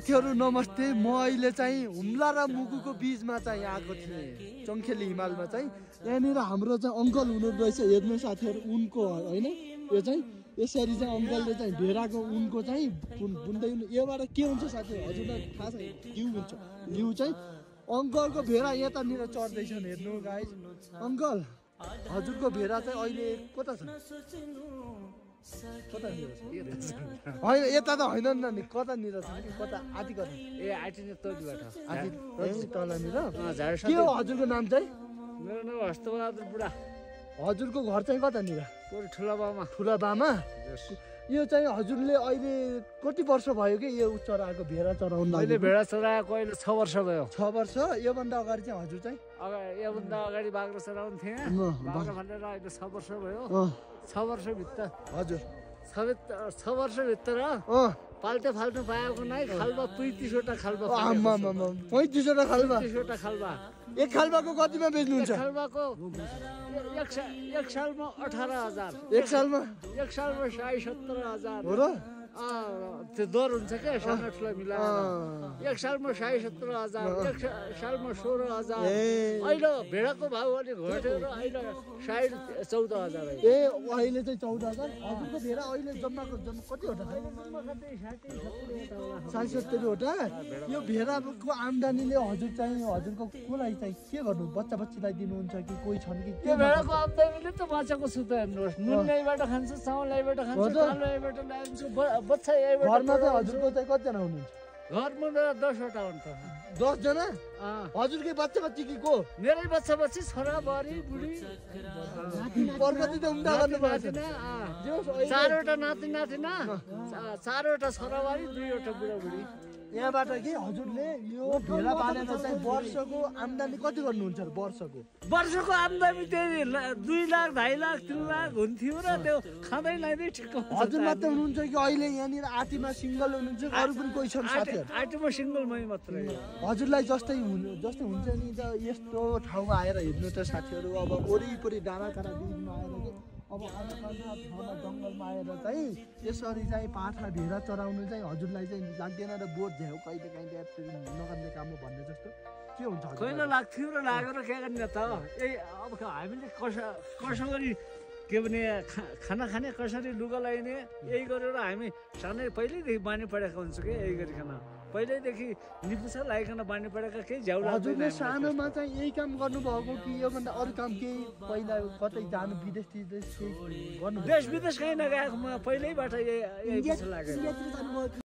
साथीहरु नमस्ते। म अहिले चाहिँ हुम्ला र मुगुको बीचमा चाहिँ आएको थिएँ, चङ्खेली हिमालमा चाहिँ। यहाँनिर हाम्रो चाहिँ अङ्कल हुनुहुँदो रहेछ, हेर्नु साथीहरु, उनको होइन यो चाहिँ यसरी चाहिँ अङ्कलले चाहिँ भेडाको उनको चाहिँ बुन्दै हुनु। योबाट के हुन्छ साथीहरु, हजुरलाई थाहा छ, घिउ हुन्छ। घिउ चाहिँ अङ्कलको भेडा यतानिर चढ्दैछन्, हेर्नु गाइस। अङ्कल हजुरको भेडा चाहिँ अहिले कता छ? होइन यता त होइन नि, कतानिर छ कि कता आदि कता? ए आइटिन तोलीबाट आदि तलनिर। के हो हजुरको नाम चाहिँ? मेरो नाम हस्तबहादुर बुढा। हजुरको घर चाहिँ कतानिर? ठुलाबामा। ठुलाबामा। यो चाहिँ हजुरले अहिले कति वर्ष भयो कि यो चराको भेडा चराउनु? अहिले भेडा चराएको अहिले 6 वर्ष भयो। 6 वर्ष। योभन्दा अगाडि चाहिँ हजुर चाहिँ? योभन्दा अगाडि बाख्रा चराउनु थिएँ। बाख्रा भनेर अहिले 6 वर्ष भयो। 6 वर्षभित्र हजुर 6 वर्षभित्र पाल्टे फाल्टो पाएको नै खाल्बा 35 वटा खाल्बा। 35 वटा खाल्बा। 35 वटा खाल्बा। एक खाल्बाको कतिमा बेच्नुहुन्छ? खाल्बाको एक सालमा 18,000। एक सालमा 70,000 हो र? त्यो दर हुन्छ क्या सानो ठुलो मिलाएर। एक सालमा 70,000, एक सालमा 16,000। अहिले भेडाको भाउ अलिक घटेर अहिले 14,000। ए अहिले चाहिँ 14,000। हजुरको भेडा अहिले जम्मा कतिवटा छ? 60-70 वटा। यो भेडाको आम्दानीले हजुर चाहिँ हजुरको कोलाई चाहिँ के गर्नु? बच्चा बच्चीलाई दिनुहुन्छ कि कोही छन् कि? त्यो भेडाको आम्दानीले त बाँचेको छु त। हेर्नुहोस्, नुन ल्याइबाट खान्छु, चामल ल्याइबाट खान्छु, दाल ल्याइबाट ल्यान्छु, बच्चा यहीबाट। घरमा चाहिँ हजुरको चाहिँ कतिजना हुनुहुन्छ? घरमा मेरो 10 वटा हुन्छ। 10 जना? हजुरकै बच्चा बच्ची कि को? मेरै बच्चा बच्ची, छोरा बुहारी बुढी। प्रगति त उम्दा गर्नु भएको छ। 4 वटा नाति नातिना, 4 वटा छोरा बुहारी, 2 वटा बुढा बुढी। यहाँबाट कि हजुरले यो भेडा पालेर चाहिँ वर्षको आम्दानी कति गर्नुहुन्छ र वर्षको? वर्षको आम्दानी त्यही 2 लाख 2.5 लाख 3 लाख हुन्थ्यो र त्यो खाँदै लाँदै ठिक्क। हजुर मात्र हुनुहुन्छ कि अहिले यहाँनिर आटीमा सिङ्गल हुनुहुन्छ? अरू पनि कोही छन् साथीहरू? आटीमा सिङ्गल मै मात्रै। हजुरलाई जस्तै हुन्छ नि त यस्तो ठाउँमा आएर हेर्नु त साथीहरू। अब वरिपरि डाँडाकाँडा बिचमा आएर कि अब ठाउँमा जङ्गलमा आएर चाहिँ यसरी चाहिँ पाठा भेडा चराउनु चाहिँ हजुरलाई चाहिँ लाग्दैन र बोध झ्याउ कहिले काहीँ नगर्ने काम हो भन्ने जस्तो के हुन्छ? कहिले लाग्थ्यो र लागेर के गर्ने त? यही अब हामीले कसो गरी के भने खाना खाने, कसरी लुगा लगाइने, यही गरेर हामी सानै पहिल्यैदेखि बानी परेको हुन्छौँ कि। यही गरिकन पहिल्यैदेखि निपुसा लगाइकन बानी परेका केही झ्याउ लाग्दैन। हजुरले सानोमा चाहिँ यही काम गर्नुभएको कि योभन्दा अरू काम केही पहिला कतै जानु विदेश गर्नु? देश विदेश कहीँ नगएको, म पहिल्यैबाट यही लाग्यो।